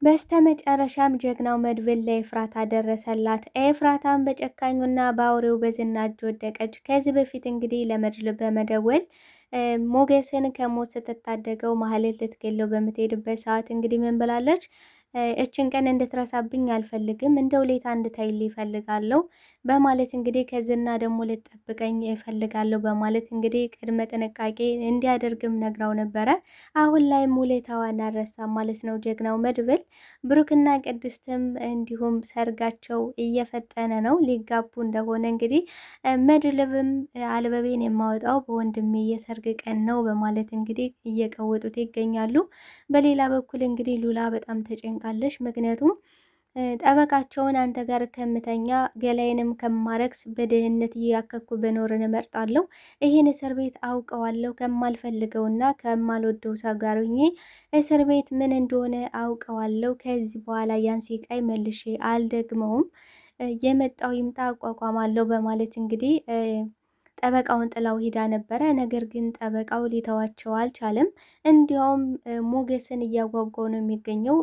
በስተመጨረሻም ጀግናው መድብል ለኤፍራታ ደረሰላት። ኤፍራታም በጨካኙና በአውሬው በዝና እጅ ወደቀች። ከዚህ በፊት እንግዲህ ለመድብል በመደወል ሞገስን ከሞት ስትታደገው ማህሌት ልትገለው በምትሄድበት ሰዓት እንግዲህ ምን ብላለች? እችን ቀን እንድትረሳብኝ አልፈልግም፣ እንደ ውለታ እንድታይልኝ ይፈልጋለሁ በማለት እንግዲህ ከዝና ደግሞ ልትጠብቀኝ ይፈልጋለሁ በማለት እንግዲህ ቅድመ ጥንቃቄ እንዲያደርግም ነግራው ነበረ። አሁን ላይም ውለታዋን አልረሳም ማለት ነው ጀግናው መድብል። ብሩክና ቅድስትም እንዲሁም ሰርጋቸው እየፈጠነ ነው፣ ሊጋቡ እንደሆነ እንግዲህ መድብልም አልበቤን የማወጣው በወንድሜ የሰርግ ቀን ነው በማለት እንግዲህ እየቀወጡት ይገኛሉ። በሌላ በኩል እንግዲህ ሉላ በጣም ተጨንቃለች። ምክንያቱም ጠበቃቸውን አንተ ጋር ከምተኛ ገላይንም ከማረክስ በድህነት እያከኩ በኖርን እመርጣለሁ። ይህን እስር ቤት አውቀዋለሁ፣ ከማልፈልገውና ከማልወደው ሰው ጋር ሆኜ እስር ቤት ምን እንደሆነ አውቀዋለሁ። ከዚህ በኋላ ያን ስቃይ መልሼ አልደግመውም፣ የመጣው ይምጣ አቋቋማለሁ በማለት እንግዲህ ጠበቃውን ጥላው ሂዳ ነበረ። ነገር ግን ጠበቃው ሊተዋቸው አልቻለም። እንዲያውም ሞገስን እያጓጓው ነው የሚገኘው።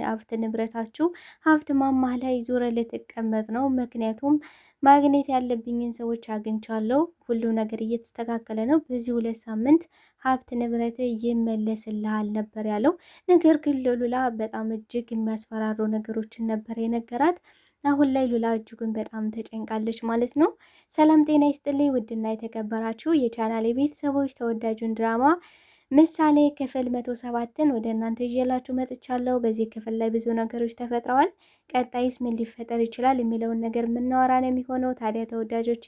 ሀብት ንብረታችሁ ሀብት ማማ ላይ ዙረ ልትቀመጥ ነው፣ ምክንያቱም ማግኘት ያለብኝን ሰዎች አግኝቻለሁ፣ ሁሉ ነገር እየተስተካከለ ነው፣ በዚህ 2 ሳምንት ሀብት ንብረት ይመለስልሃል ነበር ያለው። ነገር ግን ለሉላ በጣም እጅግ የሚያስፈራሩ ነገሮችን ነበር የነገራት። አሁን ላይ ሉላ እጅጉን በጣም ተጨንቃለች ማለት ነው። ሰላም ጤና ይስጥልኝ ውድና የተከበራችሁ የቻናሌ ቤተሰቦች፣ ተወዳጁን ድራማ ምሳሌ ክፍል 107ን ወደ እናንተ ይዤላችሁ መጥቻለሁ። በዚህ ክፍል ላይ ብዙ ነገሮች ተፈጥረዋል። ቀጣይስ ምን ሊፈጠር ይችላል የሚለውን ነገር የምናወራ ነው የሚሆነው። ታዲያ ተወዳጆቼ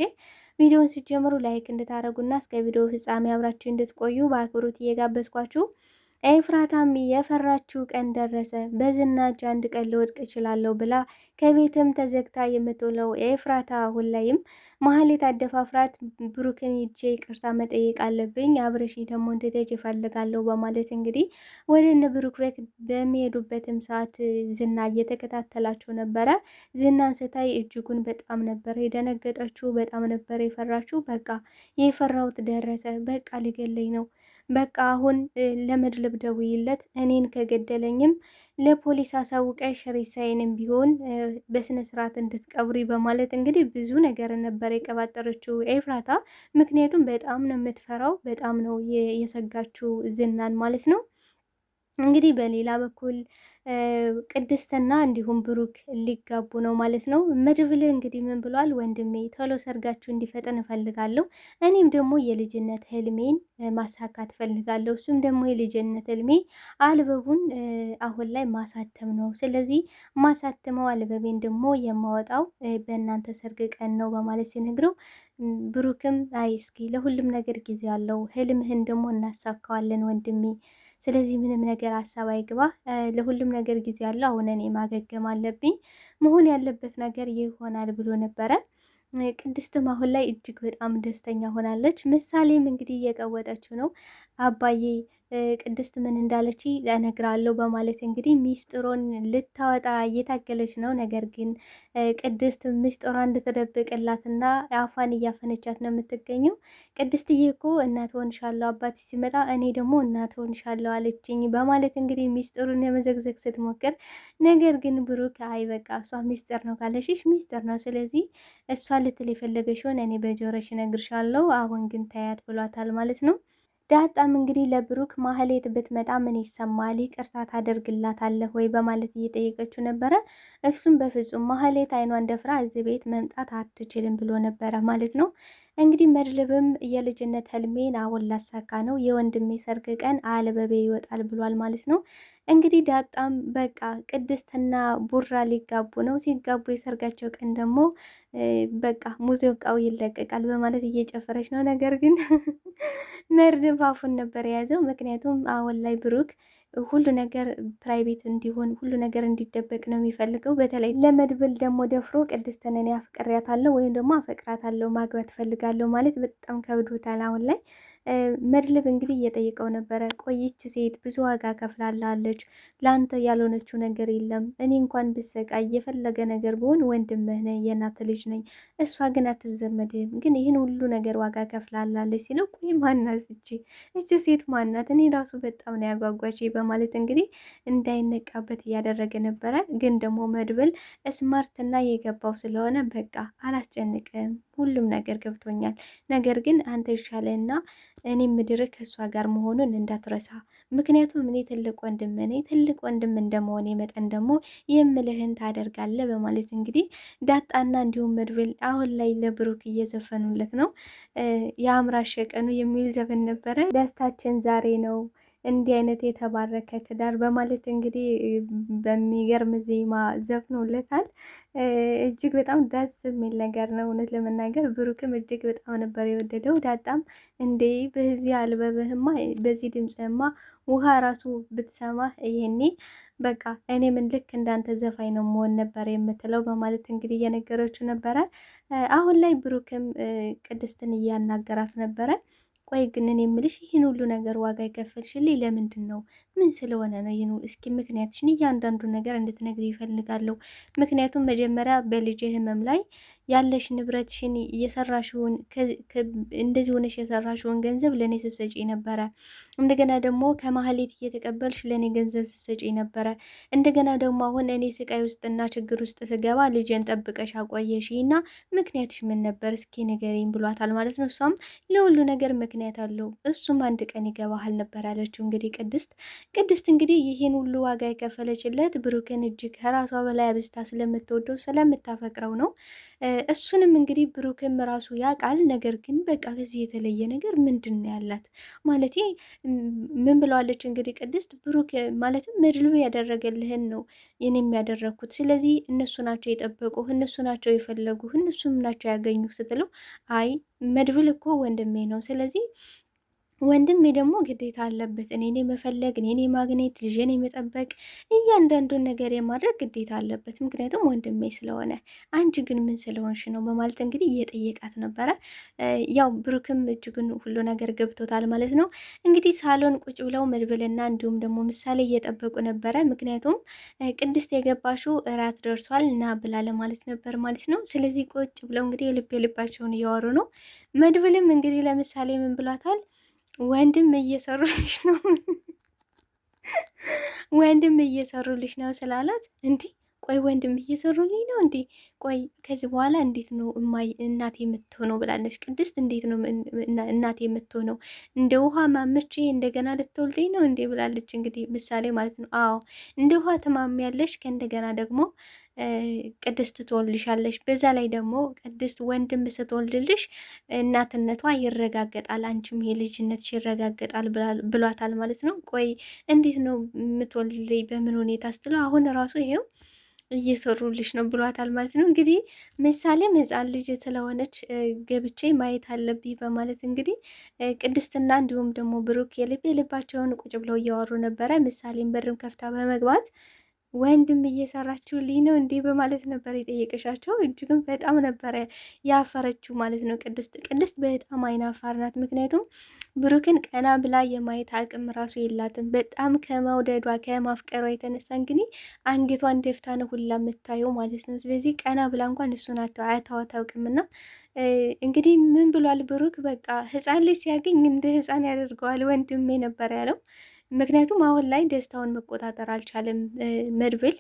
ቪዲዮውን ሲጀምሩ ላይክ እንድታደርጉና እስከ ቪዲዮ ፍጻሜ አብራችሁ እንድትቆዩ በአክብሮት እየጋበዝኳችሁ ኤፍራታም የፈራችው ቀን ደረሰ። በዝና እጅ አንድ ቀን ልወድቅ እችላለሁ ብላ ከቤትም ተዘግታ የምትውለው ኤፍራታ አሁን ላይም ማህሌት አደፋፍራት ብሩክን ሂጄ ይቅርታ መጠየቅ አለብኝ፣ አብረሽ ደግሞ እንድትሄጂ እፈልጋለሁ በማለት እንግዲህ ወደ እነ ብሩክ ቤት በሚሄዱበትም ሰዓት ዝና እየተከታተላቸው ነበረ። ዝናን ስታይ እጅጉን በጣም ነበር የደነገጠችው፣ በጣም ነበር የፈራችው። በቃ የፈራሁት ደረሰ፣ በቃ ሊገለኝ ነው፣ በቃ አሁን ለመድብል ደውይለት፣ እኔን ከገደለኝም ለፖሊስ አሳውቀሽ ሬሳዬንም ቢሆን በስነ ስርዓት እንድትቀብሪ በማለት እንግዲህ ብዙ ነገር ነበር የቀባጠረችው ኤፍራታ። ምክንያቱም በጣም ነው የምትፈራው፣ በጣም ነው የሰጋችው ዝናን ማለት ነው። እንግዲህ በሌላ በኩል ቅድስትና እንዲሁም ብሩክ ሊጋቡ ነው ማለት ነው። መድብል እንግዲህ ምን ብሏል? ወንድሜ ቶሎ ሰርጋችሁ እንዲፈጠን እፈልጋለሁ፣ እኔም ደግሞ የልጅነት ህልሜን ማሳካት እፈልጋለሁ። እሱም ደግሞ የልጅነት ህልሜ አልበቡን አሁን ላይ ማሳተም ነው። ስለዚህ ማሳተመው አልበቤን ደግሞ የማወጣው በእናንተ ሰርግ ቀን ነው በማለት ሲነግረው ብሩክም አይ እስኪ ለሁሉም ነገር ጊዜ አለው፣ ህልምህን ደግሞ እናሳካዋለን ወንድሜ፣ ስለዚህ ምንም ነገር ሀሳብ አይግባ፣ ለሁሉም ነገር ጊዜ አለው፣ አሁን እኔ ማገገም አለብኝ፣ መሆን ያለበት ነገር ይሆናል ብሎ ነበረ። ቅድስትም አሁን ላይ እጅግ በጣም ደስተኛ ሆናለች። ምሳሌም እንግዲህ እየቀወጠችው ነው። አባዬ ቅድስት ምን እንዳለች እነግራለሁ በማለት እንግዲህ ሚስጥሮን ልታወጣ እየታገለች ነው። ነገር ግን ቅድስት ሚስጥሯ እንድትደብቅላትና አፏን እያፈነቻት ነው የምትገኘው። ቅድስትዬ እኮ እናት ሆንሻለሁ አባት ሲመጣ እኔ ደግሞ እናት ሆንሻለሁ አለችኝ በማለት እንግዲህ ሚስጥሩን የመዘግዘግ ስትሞክር፣ ነገር ግን ብሩክ አይ በቃ እሷ ሚስጥር ነው ካለሽሽ ሚስጥር ነው፣ ስለዚህ እሷ ልትል የፈለገችውን እኔ በጆሮሽ እነግርሻለሁ፣ አሁን ግን ታያት ብሏታል ማለት ነው። ዳጣም እንግዲህ ለብሩክ ማህሌት ብትመጣ ምን ይሰማል? ይቅርታ ታደርግላታለህ ወይ በማለት እየጠየቀችው ነበረ። እሱም በፍጹም ማህሌት አይኗን ደፍራ እዚህ ቤት መምጣት አትችልም ብሎ ነበረ ማለት ነው። እንግዲህ መድብልም የልጅነት ህልሜን አሁን ላሳካ ነው፣ የወንድሜ ሰርግ ቀን አልበቤ ይወጣል ብሏል ማለት ነው። እንግዲህ ዳጣም በቃ ቅድስትና ቡራ ሊጋቡ ነው፣ ሲጋቡ የሰርጋቸው ቀን ደግሞ በቃ ሙዚቃው ይለቀቃል በማለት እየጨፈረች ነው። ነገር ግን መድብል አፉን ነበር የያዘው። ምክንያቱም አሁን ላይ ብሩክ ሁሉ ነገር ፕራይቬት እንዲሆን ሁሉ ነገር እንዲደበቅ ነው የሚፈልገው። በተለይ ለመድብል ደግሞ ደፍሮ ቅድስትን እኔ አፍቅሬያታለሁ ወይም ደግሞ አፈቅራታለሁ ማግባት ፈልጋለሁ ማለት በጣም ከብዶታል አሁን ላይ። መድብል እንግዲህ እየጠየቀው ነበረ። ቆይች ሴት ብዙ ዋጋ ከፍላላለች፣ ለአንተ ያልሆነችው ነገር የለም። እኔ እንኳን ብሰቃይ የፈለገ ነገር ብሆን ወንድምህ ነኝ፣ የእናት ልጅ ነኝ። እሷ ግን አትዘመድም፣ ግን ይህን ሁሉ ነገር ዋጋ ከፍላላለች ሲለው፣ ቆይ ማናት እቺ ሴት ማናት? እኔ ራሱ በጣም ነው ያጓጓች በማለት እንግዲህ እንዳይነቃበት እያደረገ ነበረ። ግን ደግሞ መድብል ስማርትና የገባው ስለሆነ በቃ አላስጨንቅም፣ ሁሉም ነገር ገብቶኛል። ነገር ግን አንተ ይሻለና እኔ ምድር ከእሷ ጋር መሆኑን እንዳትረሳ። ምክንያቱም እኔ ትልቅ ወንድም ነኝ፣ ትልቅ ወንድም እንደመሆኔ መጠን ደግሞ የምልህን ታደርጋለህ በማለት እንግዲህ ዳጣና እንዲሁም መድብል አሁን ላይ ለብሩክ እየዘፈኑለት ነው። የአምራሽ ቀኑ የሚል ዘፈን ነበረ። ደስታችን ዛሬ ነው እንዲህ አይነት የተባረከ ትዳር በማለት እንግዲህ በሚገርም ዜማ ዘፍኖለታል። እጅግ በጣም ደስ የሚል ነገር ነው። እውነት ለመናገር ብሩክም እጅግ በጣም ነበር የወደደው። ዳጣም እንዴ በዚህ አልበብህማ በዚህ ድምፅህማ ውሃ ራሱ ብትሰማ ይሄኔ በቃ እኔ ምን ልክ እንዳንተ ዘፋኝ ነው መሆን ነበር የምትለው በማለት እንግዲህ እየነገረችው ነበረ። አሁን ላይ ብሩክም ቅድስትን እያናገራት ነበረ። ቆይ ግን እኔ የምልሽ ይህን ሁሉ ነገር ዋጋ የከፈልሽልኝ ለምንድን ነው? ምን ስለሆነ ነው? ይህን እስኪ ምክንያትሽን እያንዳንዱ ነገር እንድትነግሪ ይፈልጋለሁ። ምክንያቱም መጀመሪያ በልጅ ህመም ላይ ያለሽ ንብረትሽን እየሰራሽውን እንደዚህ ሆነሽ የሰራሽውን ገንዘብ ለእኔ ስትሰጪ ነበረ። እንደገና ደግሞ ከማህሌት እየተቀበልሽ ለእኔ ገንዘብ ስትሰጪ ነበረ። እንደገና ደግሞ አሁን እኔ ስቃይ ውስጥና ችግር ውስጥ ስገባ ልጄን ጠብቀሽ አቆየሽ እና ምክንያትሽ ምን ነበር? እስኪ ንገሪኝ ብሏታል ማለት ነው። እሷም ለሁሉ ነገር ምክንያት አለው፣ እሱም አንድ ቀን ይገባሃል ነበር ያለችው። እንግዲህ ቅድስት እንግዲህ ይህን ሁሉ ዋጋ የከፈለችለት ብሩክን እጅግ ከራሷ በላይ አብዝታ ስለምትወደው ስለምታፈቅረው ነው። እሱንም እንግዲህ ብሩክም ራሱ ያውቃል። ነገር ግን በቃ ከዚህ የተለየ ነገር ምንድን ነው ያላት ማለት ምን ብለዋለች እንግዲህ ቅድስት ብሩክ ማለትም መድሉ ያደረገልህን ነው የኔም ያደረግኩት። ስለዚህ እነሱ ናቸው የጠበቁህ፣ እነሱ ናቸው የፈለጉህ፣ እነሱም ናቸው ያገኙህ ስትለው አይ መድብል እኮ ወንድሜ ነው። ስለዚህ ወንድሜ ደግሞ ግዴታ አለበት እኔን መፈለግ፣ እኔን ማግኘት፣ ልጄን የመጠበቅ እያንዳንዱን ነገር የማድረግ ግዴታ አለበት። ምክንያቱም ወንድሜ ስለሆነ። አንቺ ግን ምን ስለሆንሽ ነው በማለት እንግዲህ እየጠየቃት ነበረ። ያው ብሩክም እጅጉን ሁሉ ነገር ገብቶታል ማለት ነው። እንግዲህ ሳሎን ቁጭ ብለው መድብልና እንዲሁም ደግሞ ምሳሌ እየጠበቁ ነበረ። ምክንያቱም ቅድስት የገባሽው እራት ደርሷል እና ብላ ለማለት ነበር ማለት ነው። ስለዚህ ቁጭ ብለው እንግዲህ የልባቸውን እያወሩ ነው። መድብልም እንግዲህ ለምሳሌ ምን ብሏታል? ወንድም እየሰሩልሽ ነው ወንድም እየሰሩልሽ ነው ስላላት፣ እንዲህ ቆይ ወንድም እየሰሩልኝ ነው እንዴ? ቆይ ከዚህ በኋላ እንዴት ነው እናቴ የምትሆነው ብላለች ቅድስት። እንዴት ነው እናቴ የምትሆነው? እንደ ውሃ ማመቼ እንደገና ልትወልደኝ ነው እንዴ ብላለች እንግዲህ ምሳሌ ማለት ነው። አዎ እንደ ውሃ ትማሚያለሽ፣ ከእንደገና ደግሞ ቅድስት ትወልድሻለሽ። በዛ ላይ ደግሞ ቅድስት ወንድም ስትወልድልሽ እናትነቷ ይረጋገጣል፣ አንቺም የልጅነትሽ ይረጋገጣል ብሏታል ማለት ነው። ቆይ እንዴት ነው የምትወልድልኝ? በምን ሁኔታ ስትለው አሁን ራሱ ይሄው እየሰሩልሽ ነው ብሏታል ማለት ነው። እንግዲህ ምሳሌም ሕፃን ልጅ ስለሆነች ገብቼ ማየት አለብኝ በማለት እንግዲህ ቅድስትና እንዲሁም ደግሞ ብሩክ የልባቸውን ቁጭ ብለው እያወሩ ነበረ። ምሳሌም በርም ከፍታ በመግባት ወንድም እየሰራችሁልኝ ነው እንዲህ በማለት ነበር የጠየቀሻቸው። እጅግም በጣም ነበረ ያፈረችው ማለት ነው። ቅድስት በጣም አይናፋር ናት። ምክንያቱም ብሩክን ቀና ብላ የማየት አቅም ራሱ የላትም። በጣም ከመውደዷ ከማፍቀሯ የተነሳ እንግዲህ አንገቷን ደፍታ ነው ሁላ የምታየው ማለት ነው። ስለዚህ ቀና ብላ እንኳን እሱን አይታው አታውቅምና እንግዲህ ምን ብሏል ብሩክ? በቃ ህፃን ልጅ ሲያገኝ እንደ ህፃን ያደርገዋል ወንድሜ ነበር ያለው። ምክንያቱም አሁን ላይ ደስታውን መቆጣጠር አልቻለም መድብል።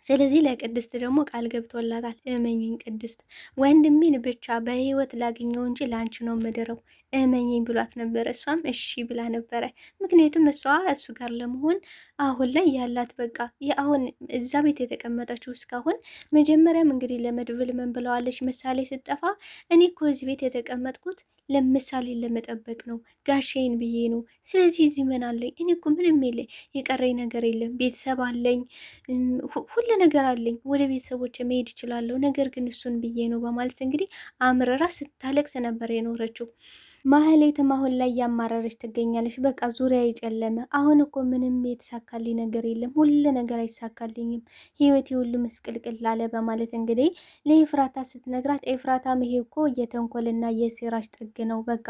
ስለዚህ ለቅድስት ደግሞ ቃል ገብቶላታል። እመኝኝ ቅድስት ወንድሜን ብቻ በህይወት ላገኘው እንጂ ለአንቺ ነው ምድረው እመኝኝ ብሏት ነበረ። እሷም እሺ ብላ ነበረ። ምክንያቱም እሷ እሱ ጋር ለመሆን አሁን ላይ ያላት በቃ አሁን እዛ ቤት የተቀመጠችው እስካሁን መጀመሪያም እንግዲህ ለመድብል ምን ብለዋለች? ምሳሌ ስጠፋ እኔ እኮ እዚህ ቤት የተቀመጥኩት ለምሳሌ ለመጠበቅ ነው፣ ጋሼን ብዬ ነው። ስለዚህ እዚህ ምን አለኝ? እኔ እኮ ምንም የለኝ፣ የቀረኝ ነገር የለም። ቤተሰብ አለኝ፣ ሁሉ ነገር አለኝ። ወደ ቤተሰቦች መሄድ እችላለሁ። ነገር ግን እሱን ብዬ ነው በማለት እንግዲህ አምርራ ስታለቅስ ነበር የኖረችው። ማህሌትም አሁን ላይ እያማረረች ትገኛለች። በቃ ዙሪያ የጨለመ አሁን እኮ ምንም የተሳካልኝ ነገር የለም፣ ሁሉ ነገር አይሳካልኝም፣ ህይወቴ ሁሉ ምስቅልቅል አለ በማለት እንግዲህ ለኤፍራታ ስትነግራት፣ ኤፍራታም ይሄ እኮ የተንኮልና የሴራሽ ጥግ ነው፣ በቃ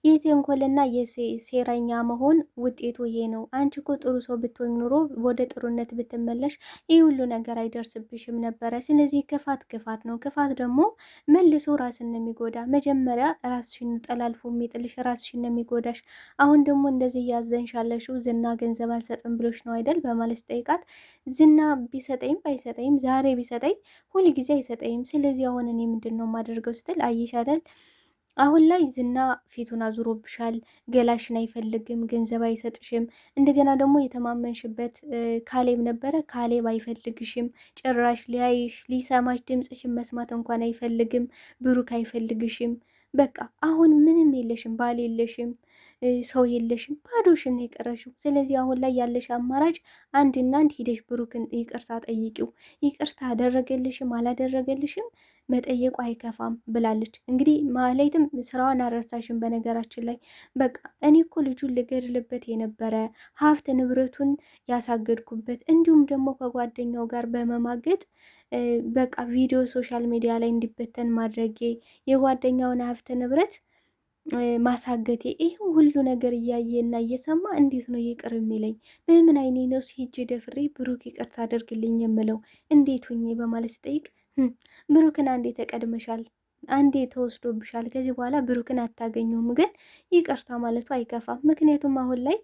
የተንኮልና የሴረኛ መሆን ውጤቱ ይሄ ነው። አንቺ እኮ ጥሩ ሰው ብትሆኝ ኑሮ ወደ ጥሩነት ብትመለሽ ይህ ሁሉ ነገር አይደርስብሽም ነበረ። ስለዚህ ክፋት ክፋት ነው። ክፋት ደግሞ መልሶ ራስን ነው የሚጎዳ። መጀመሪያ ራስሽን ጠላልፎ የሚጥልሽ ራስሽን ነው የሚጎዳሽ። አሁን ደግሞ እንደዚህ እያዘንሽ ያለሽው ዝና ገንዘብ አልሰጥም ብሎሽ ነው አይደል? በማለት ጠይቃት። ዝና ቢሰጠኝም ባይሰጠኝም ዛሬ ቢሰጠኝ ሁል ጊዜ አይሰጠኝም። ስለዚህ አሁን እኔ ምንድን ነው የማደርገው ስትል አየሽ አይደል? አሁን ላይ ዝና ፊቱን አዙሮብሻል። ገላሽን አይፈልግም፣ ገንዘብ አይሰጥሽም። እንደገና ደግሞ የተማመንሽበት ካሌብ ነበረ። ካሌብ አይፈልግሽም ጭራሽ። ሊያይሽ ሊሰማሽ ድምፅሽን መስማት እንኳን አይፈልግም። ብሩክ አይፈልግሽም። በቃ አሁን ምንም የለሽም፣ ባል የለሽም፣ ሰው የለሽም፣ ባዶሽን የቀረሽው። ስለዚህ አሁን ላይ ያለሽ አማራጭ አንድና አንድ ሂደሽ ብሩክን ይቅርታ ጠይቂው። ይቅርታ አደረገልሽም አላደረገልሽም መጠየቁ አይከፋም ብላለች። እንግዲህ ማህሌትም ስራዋን አረሳሽም። በነገራችን ላይ በቃ እኔ እኮ ልጁን ልገድልበት የነበረ ሀብት ንብረቱን ያሳገድኩበት እንዲሁም ደግሞ ከጓደኛው ጋር በመማገጥ በቃ ቪዲዮ ሶሻል ሚዲያ ላይ እንዲበተን ማድረጌ የጓደኛውን ሀብት ንብረት ማሳገቴ ይህ ሁሉ ነገር እያየና እየሰማ እንዴት ነው ይቅር የሚለኝ? በምን አይኔ ነው ሂጄ ደፍሬ ብሩክ ይቅርታ አደርግልኝ የምለው? እንዴት ሁኜ በማለት ስጠይቅ ብሩክን አንዴ ተቀድመሻል፣ አንዴ ተወስዶብሻል፣ ከዚህ በኋላ ብሩክን አታገኘውም። ግን ይቅርታ ማለቱ አይከፋም። ምክንያቱም አሁን ላይ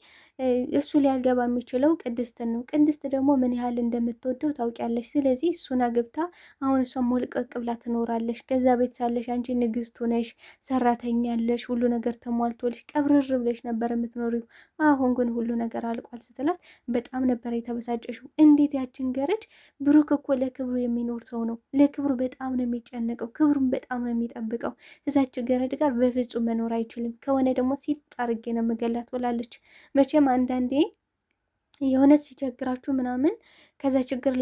እሱ ሊያገባ የሚችለው ቅድስትን ነው። ቅድስት ደግሞ ምን ያህል እንደምትወደው ታውቂያለሽ። ስለዚህ እሱን አግብታ አሁን እሷ ሞልቀቅ ብላ ትኖራለሽ። ከዛ ቤት ሳለሽ አንቺ ንግስት ሆነሽ ሰራተኛ ያለሽ ሁሉ ነገር ተሟልቶልሽ ቀብርር ብለሽ ነበር የምትኖሪው። አሁን ግን ሁሉ ነገር አልቋል ስትላት በጣም ነበር የተበሳጨሽው። እንዴት ያችን ገረድ! ብሩክ እኮ ለክብሩ የሚኖር ሰው ነው። ለክብሩ በጣም ነው የሚጨነቀው፣ ክብሩን በጣም ነው የሚጠብቀው። እዛች ገረድ ጋር በፍጹም መኖር አይችልም። ከሆነ ደግሞ ሲጥ አርጌ ነው የምገላት ብላለች። መቼም አንዳንዴ የሆነ ሲቸግራችሁ ምናምን ከዛ ችግር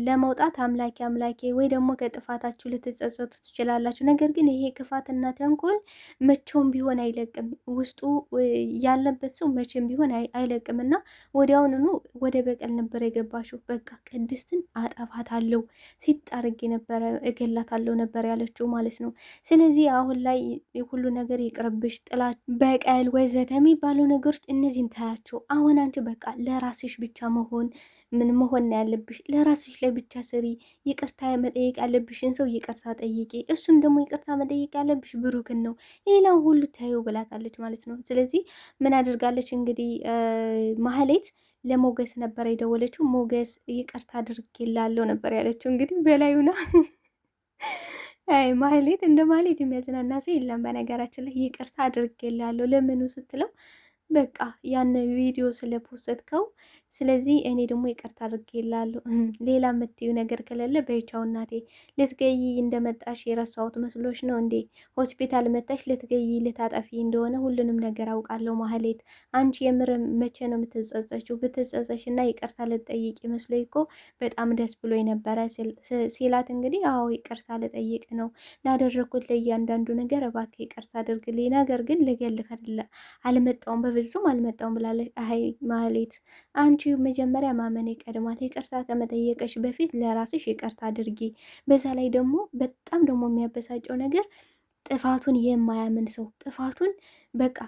ለመውጣት አምላኬ አምላኬ ወይ ደግሞ ከጥፋታችሁ ልትጸጸቱ ትችላላችሁ። ነገር ግን ይሄ ክፋትና ተንኮል መቼውም ቢሆን አይለቅም። ውስጡ ያለበት ሰው መቼም ቢሆን አይለቅም እና ወዲያውኑኑ ወደ በቀል ነበር የገባሽው። በቃ ቅድስትን አጠፋታለሁ፣ ሲጣርግ ነበረ እገላታለሁ ነበር ያለችው ማለት ነው። ስለዚህ አሁን ላይ ሁሉ ነገር ይቅርብሽ፣ ጥላት፣ በቀል ወዘተ የሚባሉ ነገሮች እነዚህን ታያቸው። አሁን አንቺ በቃ ለራስሽ ብቻ መሆን መሆን ነው ያለብሽ። ለራስሽ ላይ ብቻ ስሪ። ይቅርታ መጠየቅ ያለብሽን ሰው ይቅርታ ጠይቂ። እሱም ደግሞ ይቅርታ መጠየቅ ያለብሽ ብሩክን ነው። ሌላው ሁሉ ታዩ ብላታለች ማለት ነው። ስለዚህ ምን አድርጋለች እንግዲህ ማህሌት ለሞገስ ነበር የደወለችው። ሞገስ ይቅርታ አድርጌላለሁ ነበር ያለችው። እንግዲህ በላዩና አይ ማህሌት እንደ ማህሌት የሚያዝናና ሰው የለም። በነገራችን ላይ ይቅርታ አድርጌላለሁ ለምኑ ስትለው በቃ ያን ቪዲዮ ስለፖስትከው ስለዚህ እኔ ደግሞ ይቅርታ አድርጌላለሁ። ሌላ የምትዩ ነገር ከሌለ በይቻው እናቴ። ልትገይ እንደመጣሽ የረሳሁት መስሎሽ ነው እንዴ? ሆስፒታል መጣሽ ልትገይ ልታጠፊ እንደሆነ ሁሉንም ነገር አውቃለሁ ማህሌት። አንቺ የምር መቼ ነው የምትጸጸችው? ብትጸጸሽ እና ይቅርታ ልትጠይቅ መስሎ እኮ በጣም ደስ ብሎ ነበረ ሲላት፣ እንግዲህ አዎ ይቅርታ ልጠይቅ ነው ላደረግኩት ለእያንዳንዱ ነገር እባክህ ይቅርታ አድርግልኝ። ነገር ግን ልገልህ አልመጣውም፣ በፍጹም አልመጣውም ብላለች። አይ ማህሌት አንቺ መጀመሪያ ማመን ይቀድማል። ይቅርታ ከመጠየቀሽ በፊት ለራስሽ ይቅርታ አድርጊ። በዛ ላይ ደግሞ በጣም ደግሞ የሚያበሳጨው ነገር ጥፋቱን የማያምን ሰው ጥፋቱን በቃ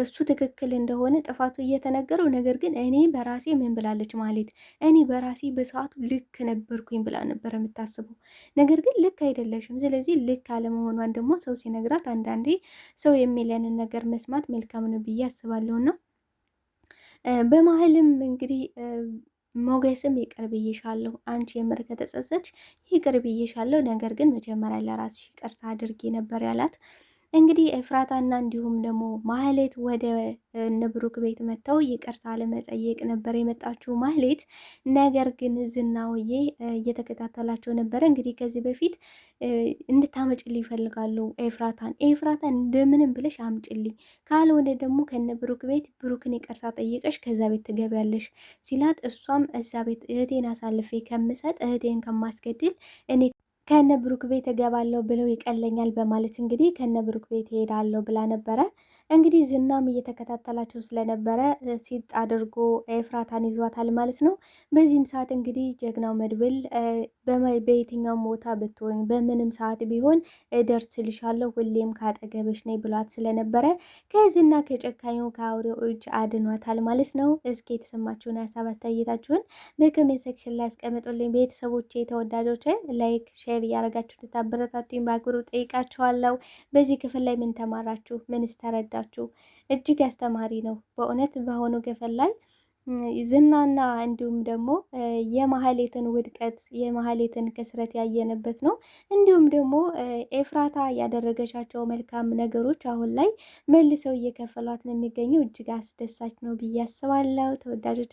እሱ ትክክል እንደሆነ ጥፋቱ እየተነገረው፣ ነገር ግን እኔ በራሴ ምን ብላለች ማለት እኔ በራሴ በሰዓቱ ልክ ነበርኩኝ ብላ ነበር የምታስበው። ነገር ግን ልክ አይደለሽም። ስለዚህ ልክ አለመሆኗን ደግሞ ሰው ሲነግራት አንዳንዴ ሰው የሚለንን ነገር መስማት መልካም ነው ብዬ አስባለሁና በመሀልም እንግዲህ ሞገስም ይቅር ብዬሻለሁ፣ አንቺ የምር ከተጸጸች ይቅር ብዬሻለሁ፣ ነገር ግን መጀመሪያ ለራስሽ ይቅርታ አድርጊ ነበር ያላት። እንግዲህ ኤፍራታና እንዲሁም ደግሞ ማህሌት ወደ ንብሩክ ቤት መጥተው ይቅርታ ለመጠየቅ ነበር የመጣችው ማህሌት። ነገር ግን ዝናውዬ እየተከታተላቸው ነበረ። እንግዲህ ከዚህ በፊት እንድታመጭልኝ ይፈልጋሉ ኤፍራታን እንደምንም ብለሽ አምጭልኝ፣ ካልሆነ ደግሞ ከነብሩክ ቤት ብሩክን ይቅርታ ጠይቀሽ ከዛ ቤት ትገቢያለሽ ሲላት፣ እሷም እዛ ቤት እህቴን አሳልፌ ከምሰጥ እህቴን ከማስገድል እኔ ከነ ብሩክ ቤት እገባለሁ ብለው ይቀለኛል በማለት እንግዲህ ከነ ብሩክ ቤት እሄዳለሁ ብላ ነበረ። እንግዲህ ዝናም እየተከታተላቸው ስለነበረ ሲጥ አድርጎ ኤፍራታን ይዟታል ማለት ነው። በዚህም ሰዓት እንግዲህ ጀግናው መድብል በየትኛውም ቦታ ብትሆኝ በምንም ሰዓት ቢሆን እደርስልሻለሁ፣ ሁሌም ካጠገብሽ ነኝ ብሏት ስለነበረ ከዝና ከጨካኙ ከአውሬው እጅ አድኗታል ማለት ነው። እስኪ የተሰማችሁን ሀሳብ አስተያየታችሁን በኮሜንት ሴክሽን ላይ አስቀምጡልኝ። ቤተሰቦቼ ተወዳጆች ላይክ ሼር እያደረጋችሁ ልታበረታቱኝ በአክብሮት ጠይቃችኋለሁ። በዚህ ክፍል ላይ ምን ተማራችሁ? ምንስ ተረዳችሁ? እጅግ አስተማሪ ነው በእውነት በአሁኑ ክፍል ላይ ዝናና እንዲሁም ደግሞ የማህሌትን ውድቀት የማህሌትን ክስረት ያየንበት ነው። እንዲሁም ደግሞ ኤፍራታ ያደረገቻቸው መልካም ነገሮች አሁን ላይ መልሰው እየከፈሏት ነው የሚገኘው። እጅግ አስደሳች ነው ብዬ አስባለሁ ተወዳጆች።